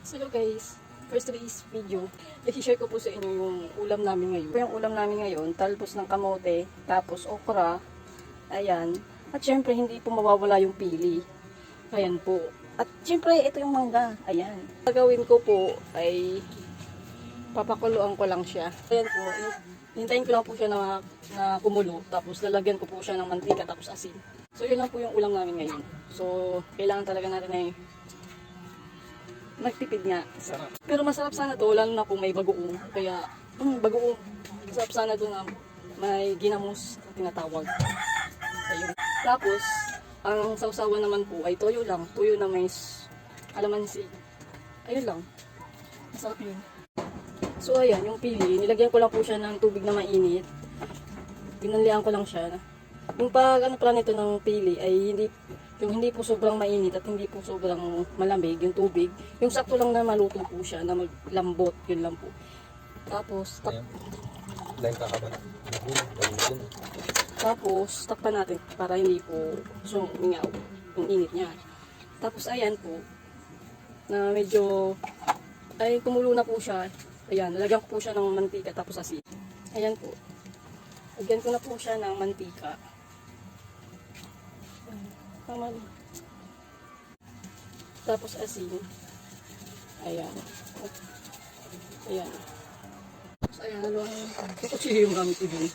So hello guys, first today's video, i-share ko po sa inyo yung ulam namin ngayon. Yung ulam namin ngayon, talbos ng kamote, tapos okra, ayan. At syempre hindi po mawawala yung pili. Ayan po. At syempre ito yung mangga, ayan. Gagawin ko po ay papakuluan ko lang siya. Ayan po, hintayin ko lang po siya na kumulo, tapos lalagyan ko po siya ng mantika tapos asin. So yun lang po yung ulam namin ngayon. So kailangan talaga natin ay nagtipid nga. Sarap. Pero masarap sana to, lalo na kung may bagoong. Kaya, bagoong. Masarap sana to na may ginamos na tinatawag. Ayun. Tapos, ang sausawan naman po ay toyo lang. Toyo na may kalamansi. Ayun lang. Masarap yun. So, ayan, yung pili. Nilagyan ko lang po siya ng tubig na mainit. Pinanlian ko lang siya. Yung pag, ano pala nito ng pili ay hindi po sobrang mainit at hindi po sobrang malamig yung tubig. Yung sakto lang na maluto po siya, na maglambot, yun lang po. Tapos, takpan natin para hindi po sumingaw yung init niya. Tapos, ayan po, na medyo, ay kumulo na po siya. Ayan, nalagyan ko po siya ng mantika tapos asin. Ayan po. Lagyan ko na po siya ng mantika. Tama. Tapos asin. Ayan. Ayan. Tapos ayan, haluan. Kutsilyo yung gamit ko din.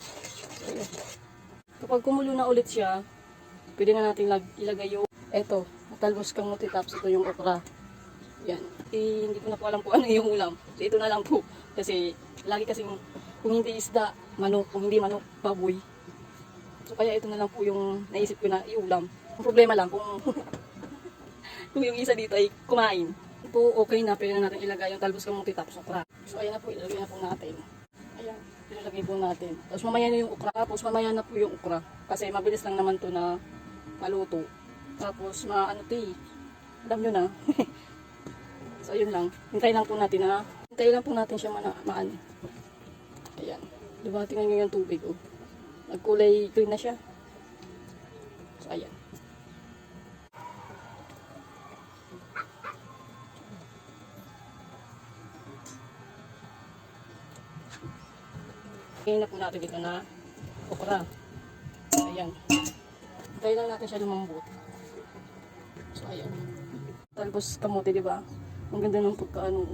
Ayan. Kapag kumulo na ulit siya, pwede na natin ilagay yung eto, talbos kamote tapos ito yung okra. Yan. Hindi ko na po alam po ano yung ulam. So, ito na lang po. Kasi lagi kasing kung hindi isda, manok. Kung hindi manok, baboy. So kaya ito na lang po yung naisip ko na iulam. Ang problema lang kung kung yung isa dito ay kumain. Po okay na, pwede na natin ilagay yung talbos kamote tapos okra. So ayan na po, ilagay na po natin. Ayan, ilagay po natin. Tapos mamaya na yung okra, tapos mamaya na po yung okra. Kasi mabilis lang naman to na maluto. Tapos maano to eh. Alam nyo na. So ayun lang. Hintayin lang po natin siya maano. Ayan. Diba, tingnan nyo yung tubig oh. Nagkulay green na siya. So ayan. Ngayon na po natin dito na okra. Ayan. Hintayin lang natin siya lumambot. So ayan. Talbos kamote, diba? Ang ganda ng pagkaano.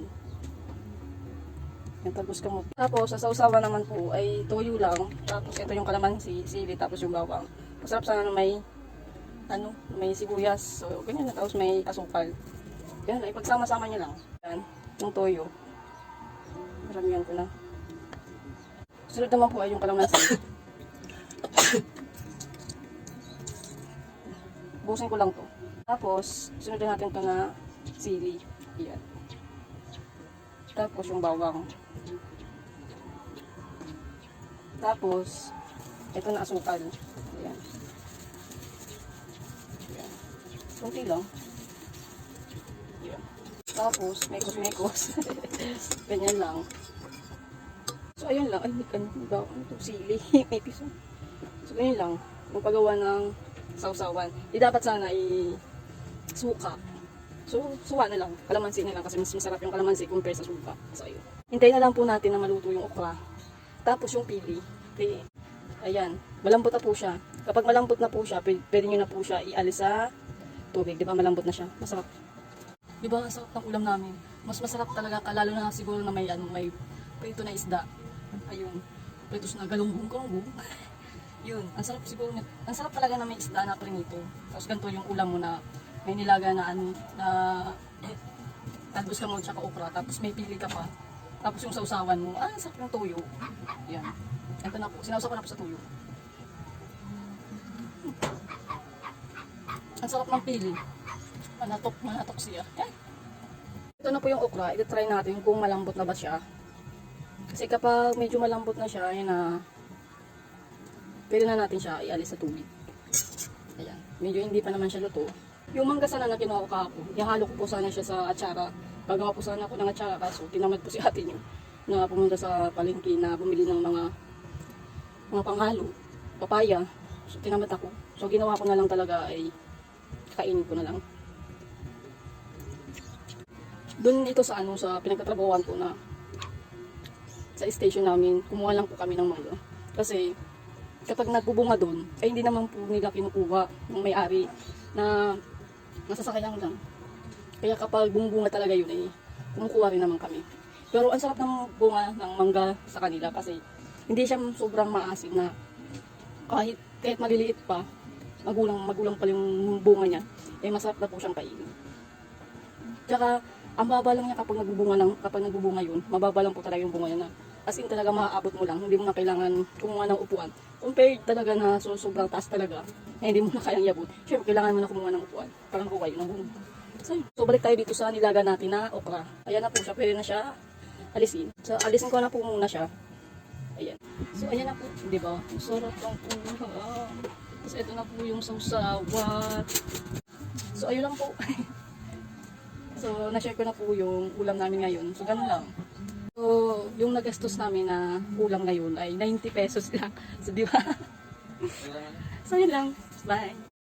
Yan, talbos kamote. Tapos sa sausawan naman po ay toyo lang. Tapos ito yung kalamansi, sili, tapos yung bawang. Masarap sana na may sibuyas. So ganyan na, tapos may asukal. Yan, ipagsama-sama niyo lang. Yan, yung toyo. Maramihan ko na. Sunod naman po ay yung kalamansi. Busin ko lang to. Tapos, sunod natin to na sili. Yan. Tapos yung bawang. Tapos, ito na asukal. Ayan. Ayan. Kunti lang. Ayan. Tapos, mekos-mekos. Ganyan lang. So, ayun lang. Ay, ano ito? Sili. May piso. So, ganyan lang. Yung paggawa ng sausawan. Di dapat sana suka. So, suwa na lang. Kalamansi na lang kasi mas masarap yung kalamansi compare sa suka. So, ayun. Hintayin na lang po natin na maluto yung okra. Tapos yung pili. Okay. Ayan. Malambot na po siya. Kapag malambot na po siya, pwede nyo na po siya ialis sa tubig. Di ba malambot na siya? Masarap. Di ba? Sarap ng ulam namin. Mas masarap talaga. Lalo na siguro na may prito na isda. Ayun. Pritos na galunggong-galunggong. Yun. Ang sarap siguro. Ang sarap talaga na may isda na prinito. Tapos ganito yung ulam mo na may nilaga na talbos ka mo tsaka okra. Tapos may pili ka pa. Tapos yung sausawan mo. Sarap ng toyo. Yan. Ito na po. Sinausaw ko na po sa toyo. Ang sarap ng pili. Manatok siya. Ito na po yung okra. Ito-try natin kung malambot na ba siya. Kasi kapag medyo malambot na siya, ayan na, pwede na natin siya ialis sa tubig. Ayan. Medyo hindi pa naman siya luto. Yung mangga sana na kinuha ko kahapon, ihalo ko po sana siya sa atsara. Gagawa po sana ako ng atsara, kaso tinamad po si ate niyo na pumunta sa palengke na bumili ng mga panghalo, papaya. So tinamad ako. So ginawa ko na lang talaga ay kainin ko na lang. Doon ito sa ano, sa pinagtatrabahuan ko na sa station namin, kumuha lang po kami ng mangga. Kasi kapag nagbubunga doon, ay hindi naman po nila kinukuha ng may-ari na nasasakyan lang. Kaya kapag bumunga talaga yun, ay kumukuha rin naman kami. Pero ang sarap ng bunga ng mangga sa kanila kasi hindi siya sobrang maasim na kahit maliliit pa, magulang pa yung bunga niya, eh masarap na po siyang kainin. Tsaka, ang baba lang niya kapag nagbubunga yun, mababa lang po talaga yung bunga niya na as in talaga maaabot mo lang, hindi mo na kailangan kumuha ng upuan. Compared talaga na sobrang taas talaga, eh, hindi mo na kayang iabot. Siyempre, kailangan mo na kumuha ng upuan para makuha yun ng bunga. So, balik tayo dito sa nilaga natin na okra. Ayan na po siya, pwede na siya alisin. So, alisin ko na po muna siya. Ayan. So, ayan na po, di ba? Sarap lang po. So, ito na po yung sausawan. So, ayun lang po. So, na-share ko na po yung ulam namin ngayon. So, ganun lang. So, yung nagastos namin na ulam ngayon ay 90 pesos lang. So, di ba? So, yun lang. Bye.